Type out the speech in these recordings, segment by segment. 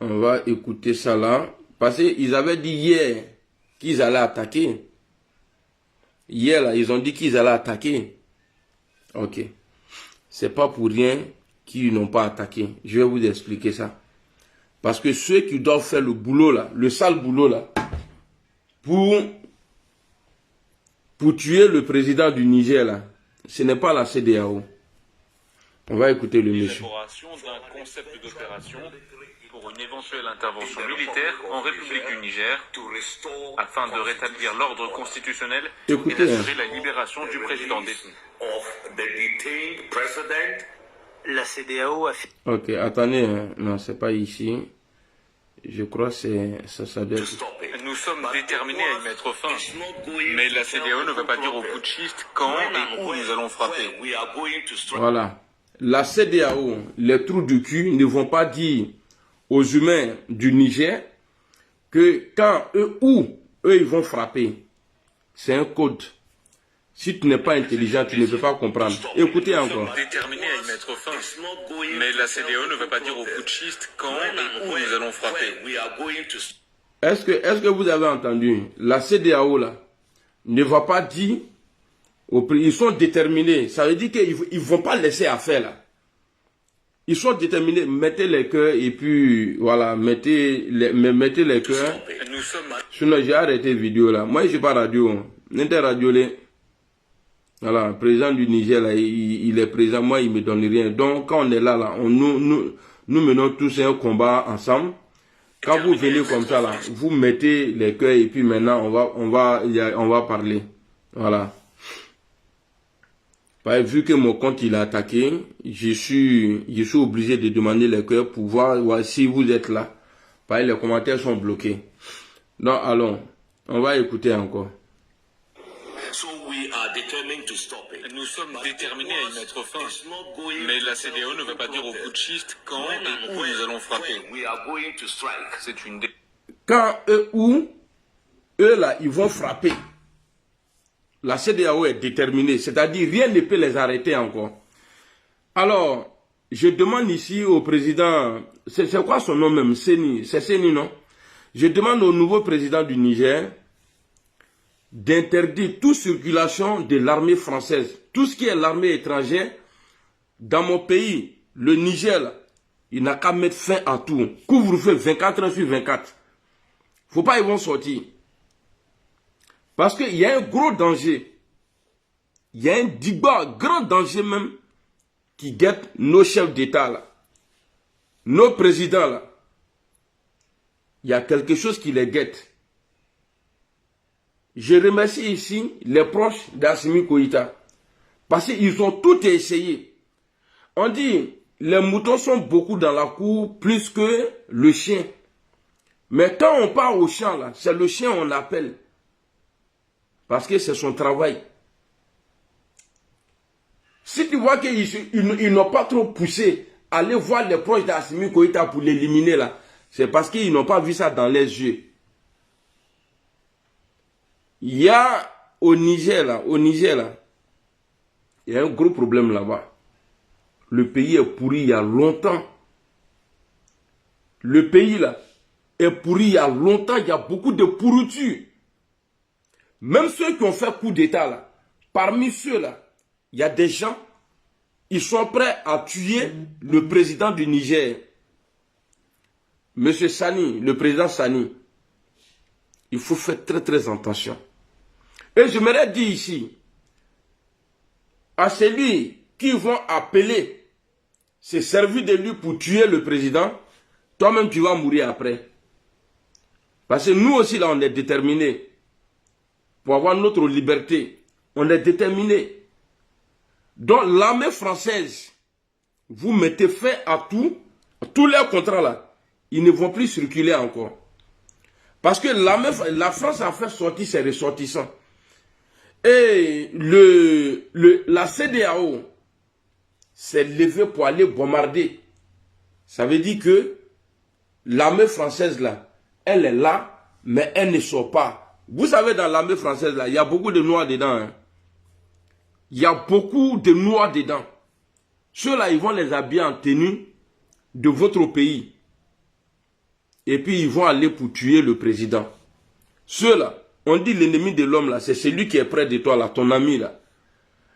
On va écouter ça là. Parce qu'ils avaient dit hier qu'ils allaient attaquer. Hier là, ils ont dit qu'ils allaient attaquer. Ok. C'est pas pour rien qu'ils n'ont pas attaqué. Je vais vous expliquer ça. Parce que ceux qui doivent faire le boulot là, le sale boulot là, pour tuer le président du Niger là, ce n'est pas la CEDEAO. On va écouter le monsieur. L'élaboration d'un concept d'opération pour une éventuelle intervention militaire en République du Niger afin de rétablir l'ordre constitutionnel et d'assurer la libération du président détenu. La CEDEAO a fait... Ok, attendez, non, c'est pas ici. Je crois que ça doit être... Nous sommes déterminés à y mettre fin, mais la CEDEAO ne va pas dire aux putschistes quand et où nous allons frapper. Voilà. La CEDEAO, les trous du cul, ne vont pas dire aux humains du Niger que quand eux ils vont frapper. C'est un code. Si tu n'es pas intelligent, tu ne peux pas comprendre. Écoutez encore. Nous sommes déterminés à y mettre fin, mais la CEDEAO ne va pas dire aux putschistes quand et où nous allons frapper. Est-ce que vous avez entendu? La CEDEAO là ne va pas dire ils sont déterminés. Ça veut dire qu'ils ne vont pas laisser à faire là. Ils sont déterminés. Mettez les cœurs et puis voilà, mettez les cœurs. Sinon j'ai arrêté la vidéo là. Moi je suis pas radio. N'était radio là. Voilà, le président du Niger là, il est présent. Moi il me donne rien. Donc quand on est là, nous menons tous un combat ensemble. Quand vous venez comme ça là, vous mettez les cœurs et puis maintenant on va parler. Voilà. Vu que mon compte il a attaqué, je suis obligé de demander les cœurs pour voir si vous êtes là. Les commentaires sont bloqués. Donc allons, on va écouter encore. Nous sommes déterminés à y mettre fin, mais la CEDEAO ne va pas dire aux putschistes quand et où nous allons frapper. C'est une... Quand eux là, ils vont frapper. La CEDEAO est déterminée, c'est-à-dire rien ne peut les arrêter encore. Alors, je demande ici au président, c'est quoi son nom même? Seni, c'est Seni, non? Je demande au nouveau président du Niger d'interdire toute circulation de l'armée française. Tout ce qui est l'armée étrangère, dans mon pays, le Niger, là, il n'a qu'à mettre fin à tout. Couvre-feu 24 heures sur 24. Faut pas qu'ils vont sortir. Parce qu'il y a un gros danger. Il y a un grand danger même qui guette nos chefs d'État là. Nos présidents là. Il y a quelque chose qui les guette. Je remercie ici les proches d'Assimi Goïta. Parce qu'ils ont tout essayé. On dit, les moutons sont beaucoup dans la cour plus que le chien. Mais quand on part au champ là, c'est le chien on appelle. Parce que c'est son travail. Si tu vois qu'ils n'ont pas trop poussé, aller voir les proches d'Assimi Goïta pour l'éliminer là, c'est parce qu'ils n'ont pas vu ça dans les yeux. Il y a au Niger là, il y a un gros problème là-bas. Le pays est pourri il y a longtemps. Le pays là est pourri il y a longtemps, il y a beaucoup de pourriture. Même ceux qui ont fait coup d'État là, parmi ceux-là, il y a des gens, ils sont prêts à tuer le président du Niger. Monsieur Sani, le président Sani. Il faut faire très très attention. Et je m'aurais dit ici, à celui qui vont appeler, se servir de lui pour tuer le président, toi-même tu vas mourir après. Parce que nous aussi là on est déterminés. Pour avoir notre liberté, on est déterminés. Donc l'armée française, vous mettez fin à tout, tous les contrats là, ils ne vont plus circuler encore. Parce que la France a fait sortir ses ressortissants. Et la CEDEAO s'est levée pour aller bombarder. Ça veut dire que l'armée française là, elle est là, mais elle ne sort pas. Vous savez, dans l'armée française là, il y a beaucoup de noirs dedans. Hein. Il y a beaucoup de noirs dedans. Ceux-là, ils vont les habiller en tenue de votre pays. et puis ils vont aller pour tuer le président. Ceux-là, on dit l'ennemi de l'homme, là, c'est celui qui est près de toi, là, ton ami, là.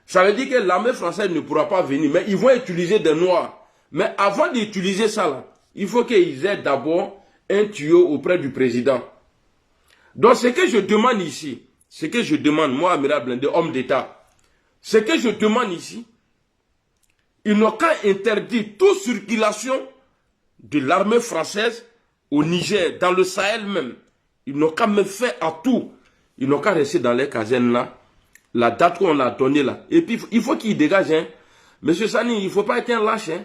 Ça veut dire que l'armée française ne pourra pas venir, mais ils vont utiliser des Noirs. Mais avant d'utiliser ça, là, il faut qu'ils aient d'abord un tuyau auprès du président. Donc, ce que je demande ici, ce que je demande, moi, Amiral Blindé, homme d'État, ce que je demande ici, ils n'ont qu'à interdire toute circulation de l'armée française au Niger, dans le Sahel même. Ils n'ont qu'à me faire à tout. Ils n'ont qu'à rester dans les casernes là, la date qu'on a donnée là. Et puis, il faut qu'ils dégagent. Hein. Monsieur Sani, il ne faut pas être un lâche. Hein.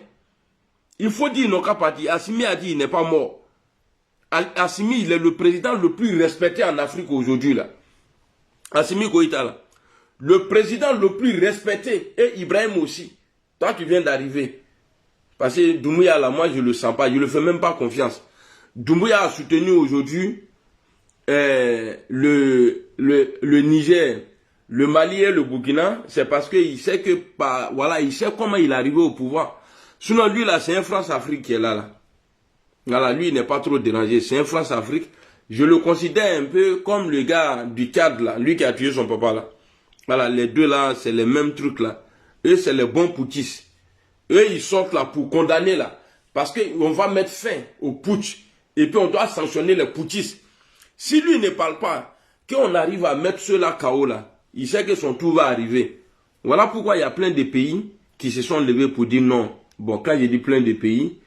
Il faut dire, ils n'ont qu'à partir. Assimi a dit, il n'est pas mort. Assimi, il est le président le plus respecté en Afrique aujourd'hui là. Assimi Goïta là. Le président le plus respecté, et Ibrahim aussi. Toi, tu viens d'arriver. Parce que Doumbouya là, moi, je ne le sens pas. Je ne le fais même pas confiance. Doumbouya a soutenu aujourd'hui le Niger, le Mali et le Burkina. C'est parce qu'il sait que, voilà, il sait comment il est arrivé au pouvoir. Sinon, lui là, c'est un France-Afrique qui est là. Voilà, lui, il n'est pas trop dérangé. C'est un France-Afrique. Je le considère un peu comme le gars du Tchad là, lui qui a tué son papa là. Voilà, les deux là, c'est les mêmes trucs là. Eux, c'est les bons putschistes. Eux, ils sortent là pour condamner là. Parce qu'on va mettre fin au putsch. Et puis on doit sanctionner les putschistes. Si lui ne parle pas, qu'on arrive à mettre ceux-là KO là, il sait que son tour va arriver. Voilà pourquoi il y a plein de pays qui se sont levés pour dire non. Bon, quand j'ai dit plein de pays,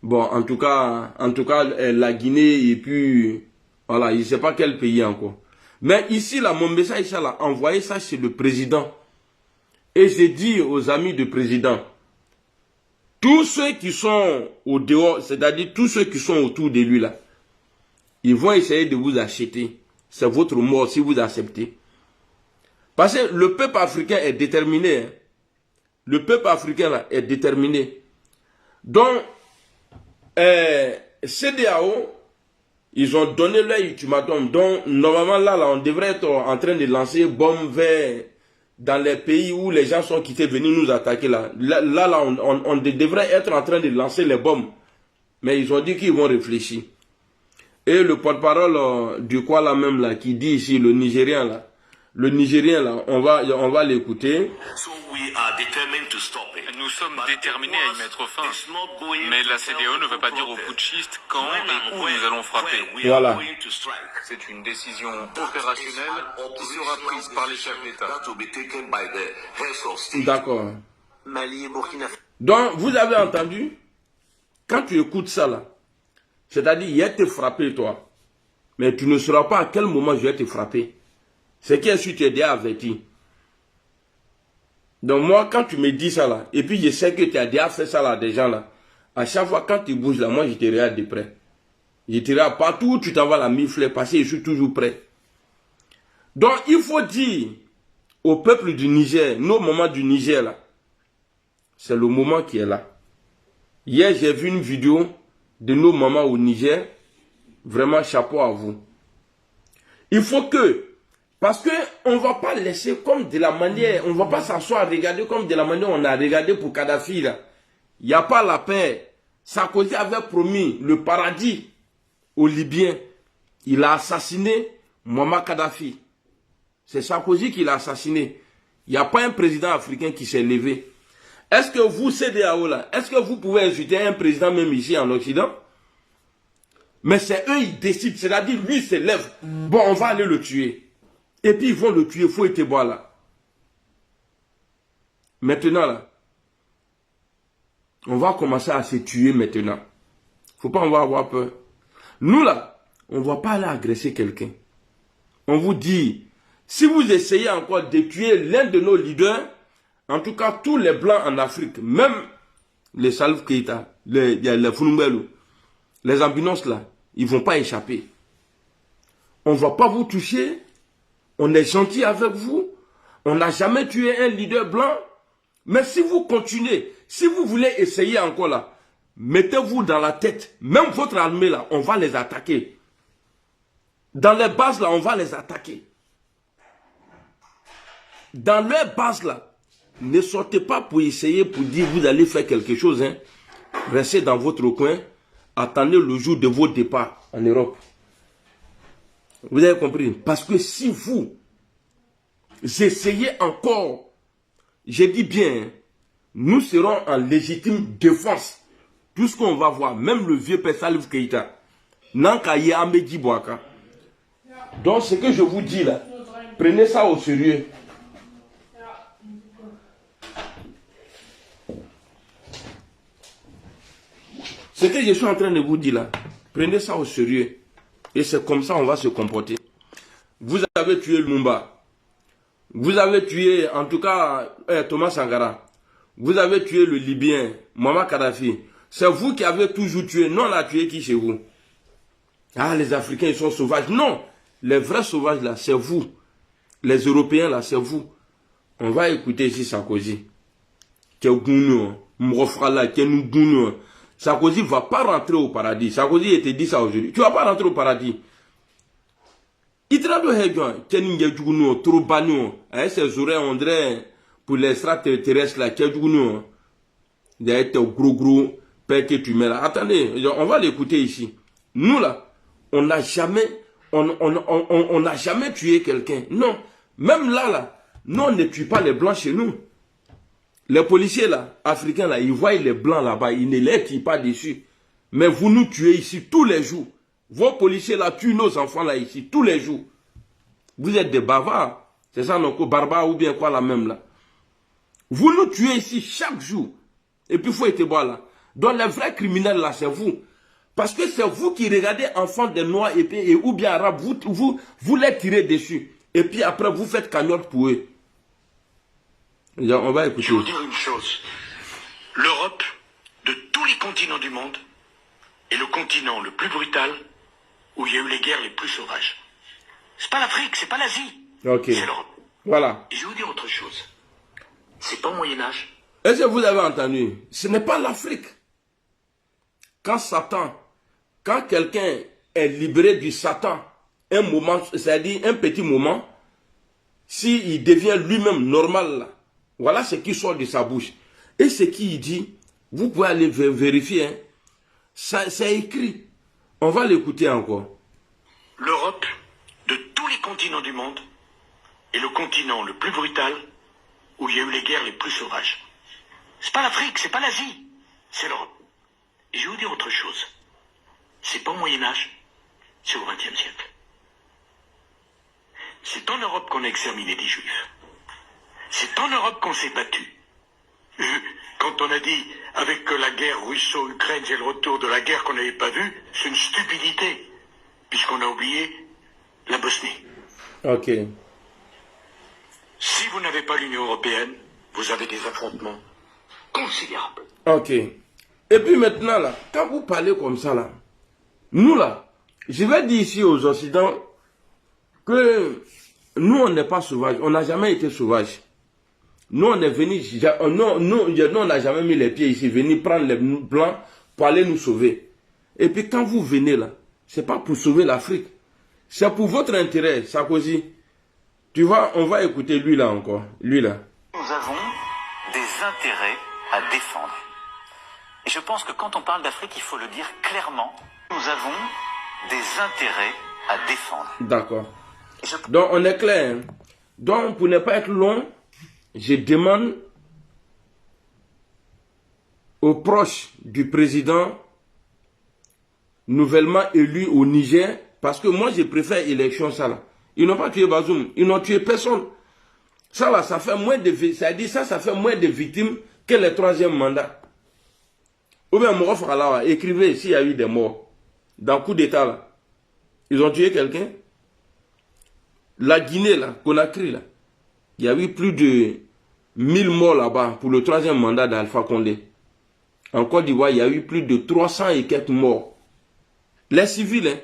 bon, en tout cas, la Guinée et puis, voilà, je ne sais pas quel pays encore. Mais ici, là, mon message, ça, là, envoyez ça chez le président. Et j'ai dit aux amis du président, tous ceux qui sont au dehors, c'est-à-dire tous ceux qui sont autour de lui, là, ils vont essayer de vous acheter. C'est votre mort si vous acceptez. Parce que le peuple africain est déterminé. Hein. Le peuple africain, là, est déterminé. Donc, CEDEAO, ils ont donné leur ultimatum. Donc, normalement, là, on devrait être en train de lancer bombes vers dans les pays où les gens sont quittés venir nous attaquer. Là, on devrait être en train de lancer les bombes. Mais ils ont dit qu'ils vont réfléchir. Et le porte-parole du quoi là même, là, qui dit ici, le Nigérien, là, on va l'écouter. Nous sommes déterminés à y mettre fin. Mais la CEDEAO ne veut pas dire aux putschistes quand et où nous allons frapper. Voilà. C'est une décision opérationnelle qui sera prise par les chefs d'État. D'accord. Mali et Burkina Faso. Donc, vous avez entendu? Quand tu écoutes ça là, c'est-à-dire, il va te frapper toi. Mais tu ne sauras pas à quel moment je vais te frapper. C'est qui est-ce que tu es déjà averti. Donc moi, quand tu me dis ça là, et puis je sais que tu as déjà fait ça là, des gens là, à chaque fois quand tu bouges là, moi je te regarde de près. Je te regarde partout où tu t'en vas la mifler, parce que je suis toujours prêt. Donc il faut dire au peuple du Niger, nos moments du Niger là, c'est le moment qui est là. Hier j'ai vu une vidéo de nos mamans au Niger, vraiment chapeau à vous. Il faut que, parce qu'on ne va pas laisser comme de la manière, on ne va pas s'asseoir regarder comme de la manière on a regardé pour Kadhafi là. Il n'y a pas la paix. Sarkozy avait promis le paradis aux Libyens. Il a assassiné Muammar Kadhafi. C'est Sarkozy qui l'a assassiné. Il n'y a pas un président africain qui s'est levé. Est-ce que vous, CEDEAO là, est-ce que vous pouvez insulter un président même ici en Occident? Mais c'est eux, ils décident. C'est-à-dire, lui se lève. Bon, on va aller le tuer. Et puis, ils vont le tuer. Il faut être bois là. Maintenant, là, on va commencer à se tuer maintenant. Faut pas avoir peur. Nous, là, on ne va pas aller agresser quelqu'un. On vous dit, si vous essayez encore de tuer l'un de nos leaders, en tout cas, tous les Blancs en Afrique, même les Salif Keïta, les Founumbelou, les ambulances là, ils ne vont pas échapper. On ne va pas vous toucher. On est gentil avec vous. On n'a jamais tué un leader blanc. Mais si vous continuez, si vous voulez essayer encore là, mettez-vous dans la tête, même votre armée là, on va les attaquer. Dans les bases là, on va les attaquer. Dans leurs bases là, ne sortez pas pour essayer, pour dire vous allez faire quelque chose. Hein. Restez dans votre coin. attendez le jour de votre départ en Europe. Vous avez compris? Parce que si vous essayez encore, je dis bien, nous serons en légitime défense. Tout ce qu'on va voir, même le vieux Père Salif Keïta, Nankaye Amedi Bouaka. Donc ce que je vous dis là, prenez ça au sérieux. Ce que je suis en train de vous dire là, prenez ça au sérieux. Et c'est comme ça qu'on va se comporter. Vous avez tué Lumumba. Vous avez tué, en tout cas, Thomas Sankara. Vous avez tué le Libyen, Muammar Kadhafi. C'est vous qui avez toujours tué. Non, on a tué qui chez vous? Ah, les Africains, ils sont sauvages. Non, les vrais sauvages là, c'est vous. Les Européens là, c'est vous. On va écouter ici Sarkozy. Sarkozy ne va pas rentrer au paradis. Sarkozy était dit ça aujourd'hui. Tu ne vas pas rentrer au paradis. Il traduit trop banio. Ses oreilles, on dirait pour les extraterrestres là, il y a été gros père que tu mets là. Attendez, on va l'écouter ici. Nous là, on n'a jamais tué quelqu'un. Non, même là, nous on ne tue pas les blancs chez nous. Les policiers là, africains là, ils voient les blancs là-bas, ils ne les tirent pas dessus. Mais vous nous tuez ici tous les jours. Vos policiers là tuent nos enfants là ici tous les jours. Vous êtes des bavards. C'est ça, non, barbares ou bien quoi la même là. Vous nous tuez ici chaque jour. Et puis il faut être bois là. Donc les vrais criminels là, c'est vous. Parce que c'est vous qui regardez enfants des noirs et ou bien arabes, vous les tirez dessus. Et puis après vous faites cagnotte pour eux. On va écouter. Je vais vous dire une chose. L'Europe, de tous les continents du monde, est le continent le plus brutal où il y a eu les guerres les plus sauvages. C'est pas l'Afrique, c'est pas l'Asie. Ok. C'est l'Europe. Voilà. Et je vais vous dire autre chose. C'est pas au Moyen-Âge. Est-ce que vous avez entendu? Ce n'est pas l'Afrique. Quand quelqu'un est libéré du Satan, un moment, c'est-à-dire un petit moment, s'il devient lui-même normal là, voilà ce qui sort de sa bouche. Et ce qu'il dit, vous pouvez aller vérifier. Hein. C'est écrit. On va l'écouter encore. L'Europe, de tous les continents du monde, est le continent le plus brutal où il y a eu les guerres les plus sauvages. C'est pas l'Afrique, c'est pas l'Asie, c'est l'Europe. Et je vais vous dire autre chose. C'est pas au Moyen-Âge, c'est au XXe siècle. C'est en Europe qu'on a exterminé des Juifs. C'est en Europe qu'on s'est battu. Quand on a dit, avec la guerre russo-ukraine, c'est le retour de la guerre qu'on n'avait pas vue, c'est une stupidité, puisqu'on a oublié la Bosnie. Ok. Si vous n'avez pas l'Union européenne, vous avez des affrontements considérables. Ok. Et puis maintenant, là, quand vous parlez comme ça, là, nous, là, je vais dire ici aux Occidentaux que nous, on n'est pas sauvages. On n'a jamais été sauvages. Nous, on est venus, nous, on n'a jamais mis les pieds ici, venir prendre les blancs pour aller nous sauver. Et puis quand vous venez là, c'est pas pour sauver l'Afrique. C'est pour votre intérêt, Sarkozy. Tu vois, on va écouter lui là encore. Lui là. Nous avons des intérêts à défendre. Et je pense que quand on parle d'Afrique, il faut le dire clairement. Nous avons des intérêts à défendre. D'accord. Donc on est clair. Hein? Donc pour ne pas être long, je demande aux proches du président nouvellement élu au Niger, parce que moi je préfère élection ça là. Ils n'ont pas tué Bazoum, ils n'ont tué personne. Ça là, ça fait moins de victimes que le troisième mandat. Ou bien Morof Alawa, écrivez s'il y a eu des morts. Dans le coup d'état là, ils ont tué quelqu'un. La Guinée là, Conakry là, il y a eu plus de 1000 morts là-bas pour le troisième mandat d'Alpha Condé. En Côte d'Ivoire, il y a eu plus de 300 et quelques morts. Les civils, hein,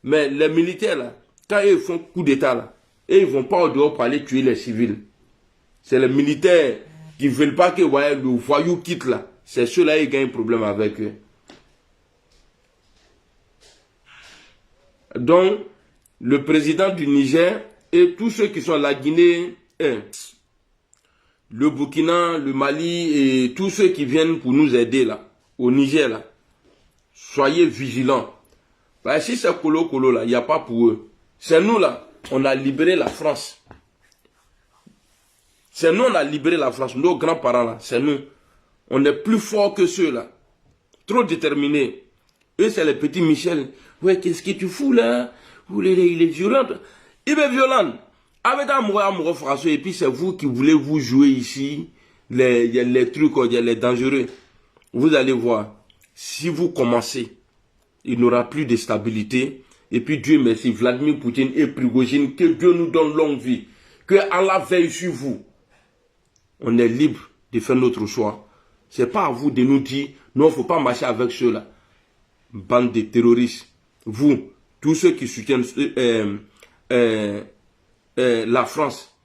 mais les militaires là, quand ils font coup d'état là, et ils ne vont pas au dehors pour aller tuer les civils. C'est les militaires qui ne veulent pas que le voyou quitte là. C'est ceux-là qui gagnent un problème avec eux. Donc, le président du Niger et tous ceux qui sont à la Guinée, le Burkina, le Mali et tous ceux qui viennent pour nous aider là, au Niger là, Soyez vigilants. Parce que si c'est Kolo là, il n'y a pas pour eux. C'est nous là, on a libéré la France. C'est nous, on a libéré la France. Nos grands-parents là, c'est nous. On est plus forts que ceux là. Trop déterminés. Eux, c'est les petits Michel. Ouais, qu'est-ce que tu fous là? Il est violent. Il est violent. Avec amoureux français, et puis c'est vous qui voulez vous jouer ici. Les trucs, les dangereux. Vous allez voir. Si vous commencez, il n'y aura plus de stabilité. Et puis Dieu merci, Vladimir Poutine et Prigojine, que Dieu nous donne longue vie. Que Allah veille sur vous. On est libre de faire notre choix. Ce n'est pas à vous de nous dire, non, il ne faut pas marcher avec ceux-là. Bande de terroristes. Vous, tous ceux qui soutiennent la France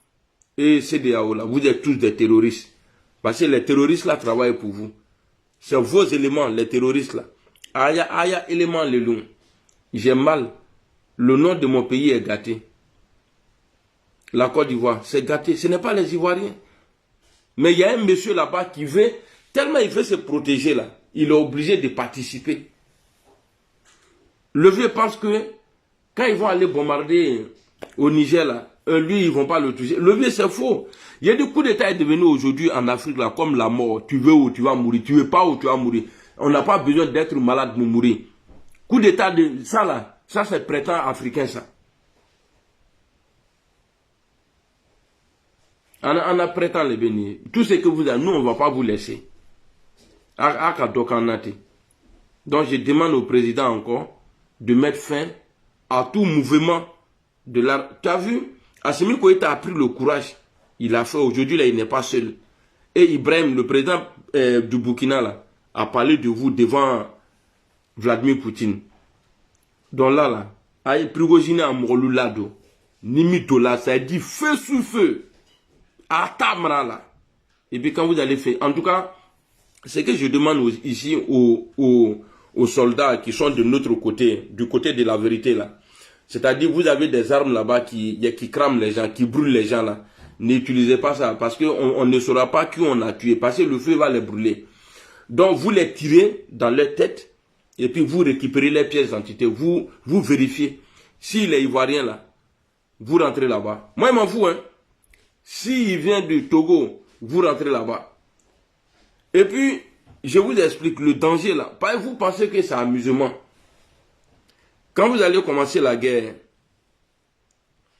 et CEDEAO, là, vous êtes tous des terroristes. Parce que les terroristes là travaillent pour vous. C'est vos éléments, les terroristes là. Aya élément le long. J'ai mal. Le nom de mon pays est gâté. La Côte d'Ivoire, c'est gâté. Ce n'est pas les Ivoiriens. Mais il y a un monsieur là-bas qui veut, tellement il veut se protéger là, il est obligé de participer. Le vieux pense que quand ils vont aller bombarder au Niger là, lui ils ne vont pas le toucher. Le vieux c'est faux. Il y a des coups d'État est devenu aujourd'hui en Afrique là comme la mort. Tu veux ou tu vas mourir, tu veux pas ou tu vas mourir. On n'a pas besoin d'être malade pour mourir. Coup d'État de ça là, ça c'est prétend africain ça. On a prétend les bénir. Tout ce que vous avez, nous on ne va pas vous laisser. Donc je demande au président encore de mettre fin à tout mouvement de la... Tu as vu, Assimi Goïta a pris le courage. Il a fait aujourd'hui, là, il n'est pas seul. Et Ibrahim, le président du Burkina, là, a parlé de vous devant Vladimir Poutine. Donc là, aïe, Prigojine a morlu lado. Nimi dola, ça dit feu sous feu. À Tamra, là. Et puis quand vous allez faire, en tout cas, ce que je demande ici aux soldats qui sont de notre côté, du côté de la vérité, là. C'est-à-dire, vous avez des armes là-bas qui crament les gens, qui brûlent les gens, là. N'utilisez pas ça, parce qu'on ne saura pas qui on a tué, parce que le feu va les brûler. Donc, vous les tirez dans leur tête, et puis vous récupérez les pièces d'identité, vous vérifiez. S'il est ivoirien, là, vous rentrez là-bas. Moi, je m'en fous, hein. S'il vient du Togo, vous rentrez là-bas. Et puis, je vous explique le danger, là. Vous pensez que c'est amusement. Quand vous allez commencer la guerre,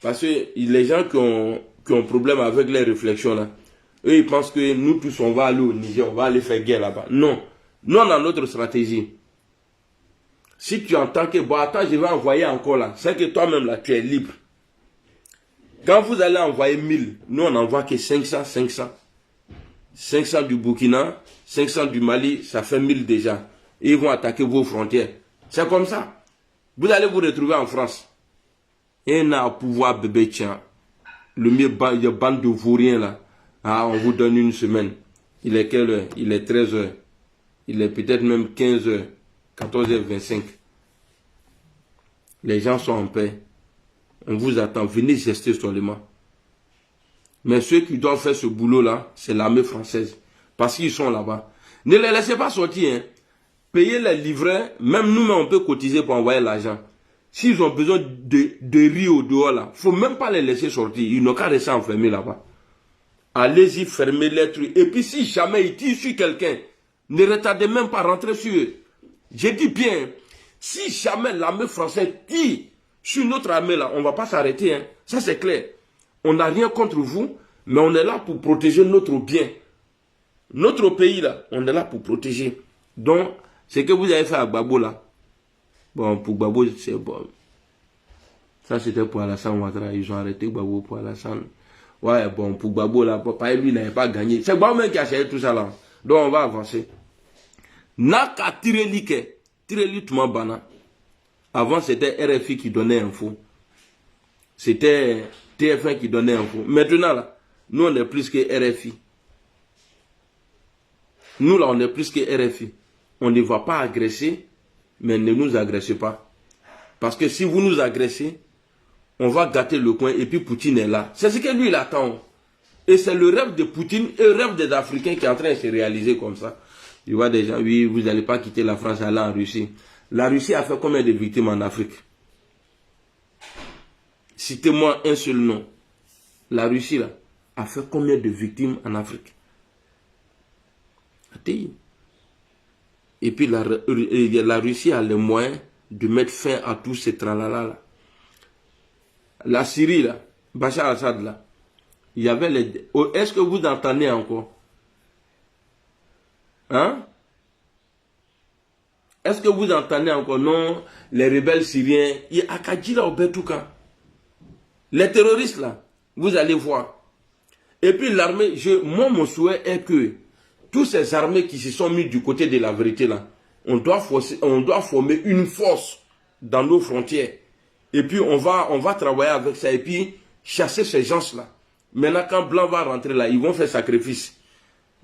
parce que les gens qui ont problème avec les réflexions là, eux ils pensent que nous tous on va aller au Niger, on va aller faire guerre là-bas. Non, nous on a notre stratégie. Si tu entends que, bon attends je vais envoyer encore là, c'est que toi-même là tu es libre. Quand vous allez envoyer 1000, nous on n'envoie que 500. 500 du Burkina, 500 du Mali, ça fait 1000 déjà. Et ils vont attaquer vos frontières. C'est comme ça. Vous allez vous retrouver en France. Et on a pouvoir bébé tiens. Le mieux, il y a bande de vauriens là. Ah, on vous donne une semaine. Il est quelle heure? Il est 13h. Il est peut-être même 15h. 14h25. Les gens sont en paix. On vous attend. Venez gester seulement. Mais ceux qui doivent faire ce boulot là, c'est l'armée française. Parce qu'ils sont là-bas. Ne les laissez pas sortir, hein. Payez les livreurs, même nous, on peut cotiser pour envoyer l'argent. S'ils ont besoin de riz au dehors, là, il ne faut même pas les laisser sortir. Ils n'ont qu'à rester enfermés là-bas. Allez-y, fermez les trucs. Et puis si jamais ils tirent sur quelqu'un, ne retardez même pas rentrer sur eux. Je dis bien, si jamais l'armée française tire sur notre armée, là, on ne va pas s'arrêter. Hein. Ça, c'est clair. On n'a rien contre vous, mais on est là pour protéger notre bien. Notre pays, là, on est là pour protéger. Donc, ce que vous avez fait à Gbagbo là, bon, pour Gbagbo, c'est bon. Ça, c'était pour Alassane Ouattara. Ils ont arrêté Gbagbo pour Alassane. Ouais, bon, pour Gbagbo là, papa, lui, n'avait pas gagné. C'est Gbagbo même qui a cherché tout ça là. Donc, on va avancer. Naka tireli tout le monde. Avant, c'était RFI qui donnait info. C'était TF1 qui donnait info. Maintenant, là, nous, on est plus que RFI. Nous, là, on est plus que RFI. On ne va pas agresser, mais ne nous agressez pas. Parce que si vous nous agressez, on va gâter le coin et puis Poutine est là. C'est ce que lui, il attend. Et c'est le rêve de Poutine et le rêve des Africains qui est en train de se réaliser comme ça. Je vois des gens, oui, vous n'allez pas quitter la France, aller en Russie. La Russie a fait combien de victimes en Afrique? Citez-moi un seul nom. La Russie, là, a fait combien de victimes en Afrique? Et puis la Russie a les moyens de mettre fin à tous ces tralala là. La Syrie là, Bachar al-Assad là, il y avait les... Est-ce que vous entendez encore? Hein? Est-ce que vous entendez encore? Non, les rebelles syriens, il y a Akadji là au Betouka. Les terroristes là, vous allez voir. Et puis l'armée, moi mon souhait est que tous ces armées qui se sont mis du côté de la vérité là, on doit former une force dans nos frontières. Et puis on va travailler avec ça et puis chasser ces gens-là. Maintenant quand Blanc va rentrer là, ils vont faire sacrifice.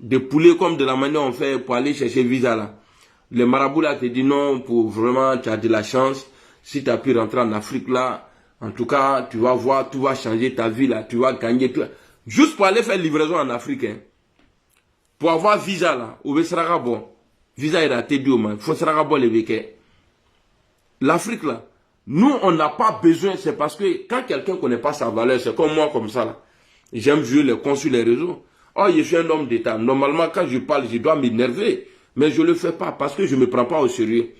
Des poulets comme de la manière on fait pour aller chercher visa là. Les marabouts là te disent non, pour vraiment tu as de la chance. Si tu as pu rentrer en Afrique là, en tout cas tu vas voir, tu vas changer ta vie là, tu vas gagner. Juste pour aller faire livraison en Afrique. Hein. Pour avoir visa là, au bon. Visa est raté du man. Faut bon les véquets. L'Afrique là, nous on n'a pas besoin, c'est parce que quand quelqu'un ne connaît pas sa valeur, c'est comme moi comme ça là. J'aime jouer les cons sur les réseaux. Oh, je suis un homme d'État. Normalement, quand je parle, je dois m'énerver. Mais je ne le fais pas parce que je ne me prends pas au sérieux.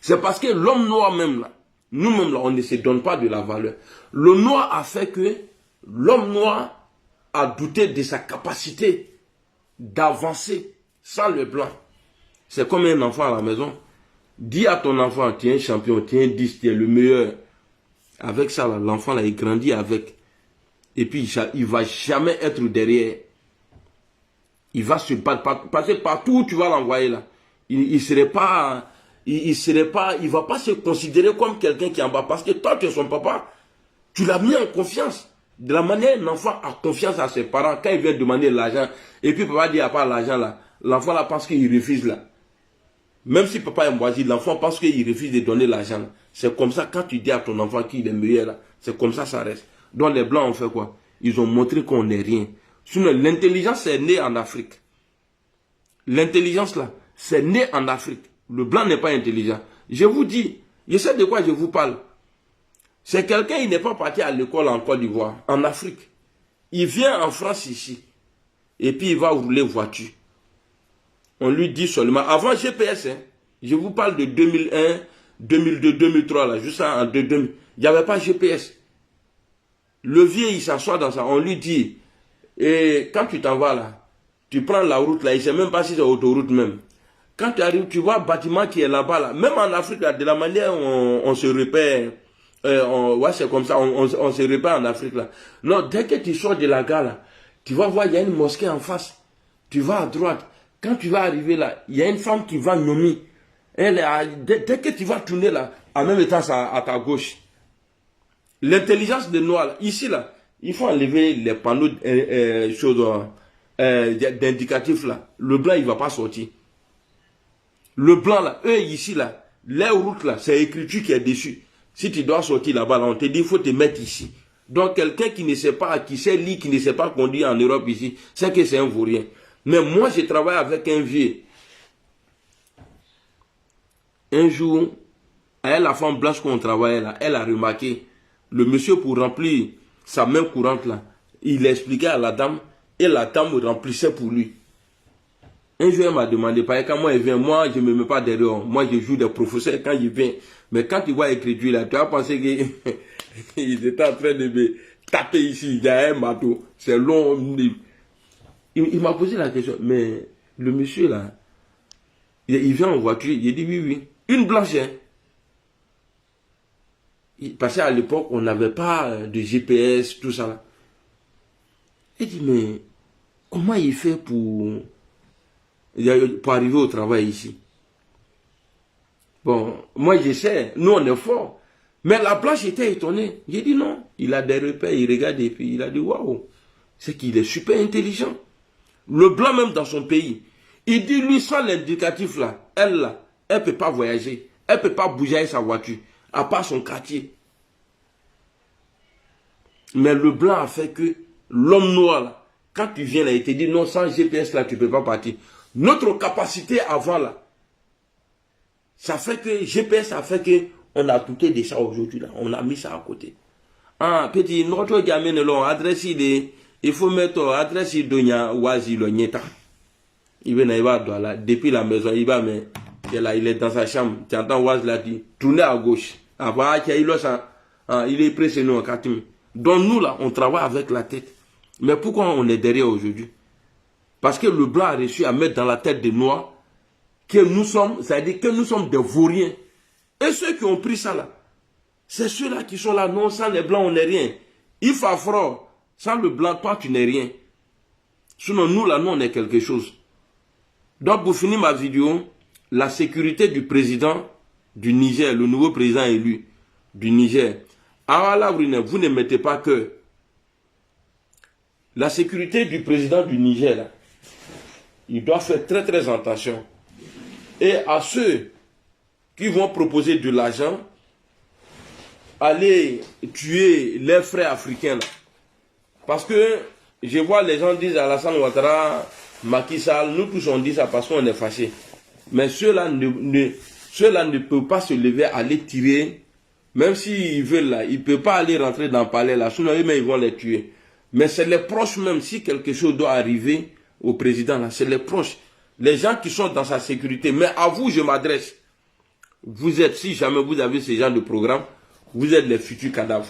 C'est parce que l'homme noir même là, nous-mêmes là, on ne se donne pas de la valeur. Le noir a fait que l'homme noir a douté de sa capacité d'avancer sans le blanc. C'est comme un enfant à la maison. Dis à ton enfant, tu es un champion, tu es un 10, tu es le meilleur. Avec ça, l'enfant là, il grandit avec. Et puis, il ne va jamais être derrière. Il va se battre. Parce que partout où tu vas l'envoyer là, il ne va pas se considérer comme quelqu'un qui est en bas. Parce que toi, tu es son papa. Tu l'as mis en confiance. De la manière un enfant a confiance à ses parents, quand il vient demander l'argent, et puis papa dit, il n'y a pas l'argent là, l'enfant là pense qu'il refuse là. Même si papa est moisi, l'enfant pense qu'il refuse de donner l'argent. C'est comme ça, quand tu dis à ton enfant qu'il est meilleur là, c'est comme ça reste. Donc les blancs ont fait quoi? Ils ont montré qu'on n'est rien. Sinon, l'intelligence est née en Afrique. L'intelligence là, c'est né en Afrique. Le blanc n'est pas intelligent. Je vous dis, je sais de quoi je vous parle. C'est quelqu'un, il n'est pas parti à l'école en Côte d'Ivoire, en Afrique. Il vient en France ici. Et puis il va rouler voiture. On lui dit seulement, avant GPS, hein, je vous parle de 2001, 2002, 2003, là, juste en 2000, il n'y avait pas GPS. Le vieux, il s'assoit dans ça, on lui dit, et quand tu t'en vas là, tu prends la route là, il ne sait même pas si c'est autoroute même. Quand tu arrives, tu vois un bâtiment qui est là-bas, là. Même en Afrique, là, de la manière on se repère, ouais, c'est comme ça, on se repère en Afrique là. Non, dès que tu sors de la gare là, tu vas voir, il y a une mosquée en face. Tu vas à droite. Quand tu vas arriver là, il y a une femme qui va nommer. Dès que tu vas tourner là, en même temps à ta gauche. L'intelligence des Noirs, là, ici là, il faut enlever les panneaux d'indicatifs là. Le blanc, il ne va pas sortir. Le blanc là, eux ici là, les routes là, c'est l'écriture qui est dessus. Si tu dois sortir là-bas, là, on te dit, il faut te mettre ici. Donc quelqu'un qui ne sait pas, qui sait lire, qui ne sait pas conduire en Europe ici, c'est que c'est un vaurien. Mais moi, je travaille avec un vieux. Un jour, elle, la femme blanche qu'on travaillait là, elle a remarqué, le monsieur pour remplir sa main courante là, il expliquait à la dame, et la dame remplissait pour lui. Un jour, elle m'a demandé, parce que quand moi, il vient, moi, je ne me mets pas derrière. Moi, je joue des professeurs quand il vient. Mais quand tu vois écriture là, tu vas penser qu'il était en train de me taper ici, il y a un marteau. C'est long. Il m'a posé la question, mais le monsieur là, il vient en voiture, il dit oui, oui. Une blanche, hein. Parce qu'à l'époque, on n'avait pas de GPS, tout ça là. Il dit, mais comment il fait pour arriver au travail ici? Bon, moi je sais, nous on est fort. Mais la blanche était étonnée. J'ai dit non, il a des repères, il regarde et puis il a dit waouh, c'est qu'il est super intelligent. Le blanc même dans son pays, il dit lui sans l'indicatif là, elle peut pas voyager, elle peut pas bouger avec sa voiture, à part son quartier. Mais le blanc a fait que l'homme noir là, quand tu viens là, il te dit non, sans GPS là, tu peux pas partir. Notre capacité avant là, ça fait que GPS a fait que on a touté de ça aujourd'hui là. On a mis ça à côté. Ah, petit, notre gamin adresse il faut mettre adresse Donia Wazi le Nieta. Il va là, depuis la maison, il va, mais il est dans sa chambre. Tu entends Waz là dit, tournez à gauche. Il est pressé nous en Katim. Donc nous là, on travaille avec la tête. Mais pourquoi on est derrière aujourd'hui? Parce que le blanc a réussi à mettre dans la tête des noirs que nous sommes, c'est-à-dire que nous sommes des vauriens. Et ceux qui ont pris ça là, c'est ceux-là qui sont là. Non, sans les blancs, on n'est rien. Il faut affronter. Sans le blanc, toi, tu n'es rien. Sinon, nous là, nous, on est quelque chose. Donc, pour finir ma vidéo, la sécurité du président du Niger, le nouveau président élu du Niger. Alors là, vous ne mettez pas que la sécurité du président du Niger, là, il doit faire très très attention. Et à ceux qui vont proposer de l'argent, aller tuer les frères africains. Là. Parce que je vois les gens disent à Alassane Ouattara, Macky Sall, nous tous on dit ça parce qu'on est fâchés. Mais ceux-là ne peuvent pas se lever, aller tirer. Même s'ils veulent là, ils ne peuvent pas aller rentrer dans le palais là. Sinon, eux-mêmes, ils vont les tuer. Mais c'est les proches même, si quelque chose doit arriver au président là, c'est les proches. Les gens qui sont dans sa sécurité. Mais à vous, je m'adresse. Vous êtes, si jamais vous avez ce genre de programme, vous êtes les futurs cadavres.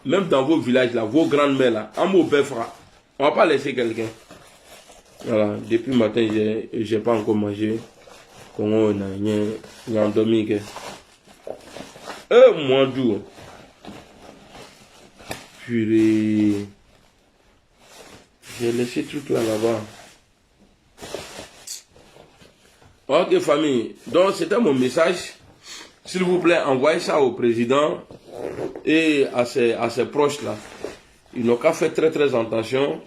Même dans vos villages là, vos grandes mères là, on ne va pas laisser quelqu'un. Voilà, depuis le matin, je n'ai pas encore mangé. Comment on a endormi. Moi, d'où? Purée. J'ai laissé tout là-bas. Ok, famille. Donc, c'était mon message. S'il vous plaît, envoyez ça au président et à ses proches là. Ils n'ont qu'à faire très très attention.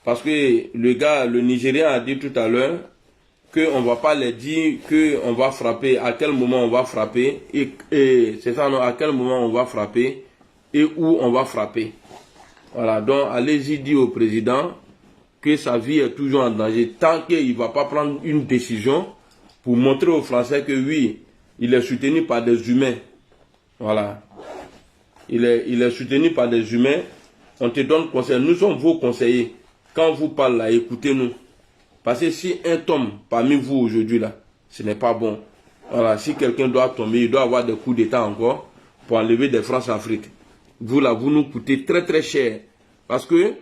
Parce que le Nigérien a dit tout à l'heure qu'on ne va pas les dire qu'on va frapper, à quel moment on va frapper, et c'est ça, non, à quel moment on va frapper, et où on va frapper. Voilà, donc allez-y dire au président que sa vie est toujours en danger, tant qu'il ne va pas prendre une décision pour montrer aux Français que oui, il est soutenu par des humains. Voilà. Il est soutenu par des humains. On te donne conseil. Nous sommes vos conseillers. Quand vous parlez là, écoutez-nous. Parce que si un tombe parmi vous aujourd'hui là, ce n'est pas bon. Voilà, si quelqu'un doit tomber, il doit avoir des coups d'état encore pour enlever des France-Afrique. Vous là, vous nous coûtez très très cher. Parce que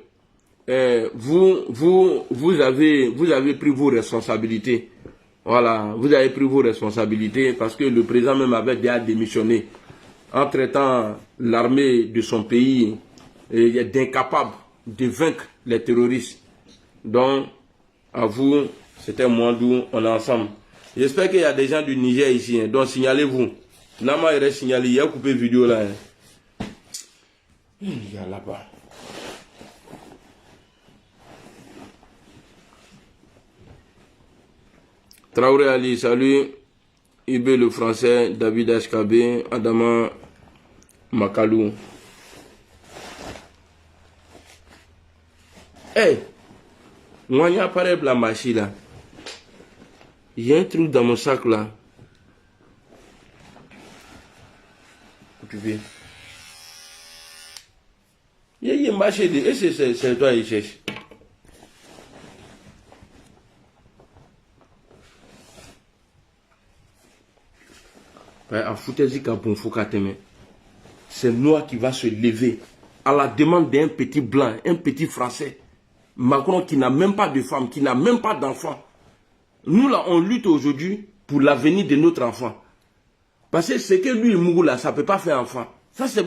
vous avez pris vos responsabilités. Voilà, vous avez pris vos responsabilités parce que le président même avait déjà démissionné en traitant l'armée de son pays d'incapable de vaincre les terroristes. Donc, à vous, c'était moi d'où on est ensemble. J'espère qu'il y a des gens du Niger ici, hein, donc signalez-vous. Nama il reste signalé, il y a coupé vidéo là. Hein. Il y a là-bas. Traoré Ali, salut. Ibé le français, David HKB, Adama Makalou. Hey, moi il y a pareil la machine là. Il y a un truc dans mon sac là. Tu veux? Il y a une machine, et c'est toi qui cherche. C'est Noir qui va se lever à la demande d'un petit blanc, un petit français. Macron qui n'a même pas de femme, qui n'a même pas d'enfant. Nous là, on lutte aujourd'hui pour l'avenir de notre enfant. Parce que ce que lui, Mouroula, ça ne peut pas faire enfant. Ça, c'est ce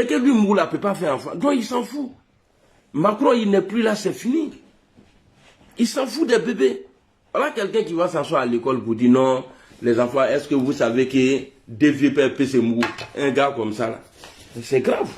que lui, Mouroula, ne peut pas faire enfant. Donc il s'en fout. Macron, il n'est plus là, c'est fini. Il s'en fout des bébés. Voilà quelqu'un qui va s'asseoir à l'école pour dire non. Les enfants, est-ce que vous savez que des vieux pères c'est mou? Un gars comme ça, là. C'est grave.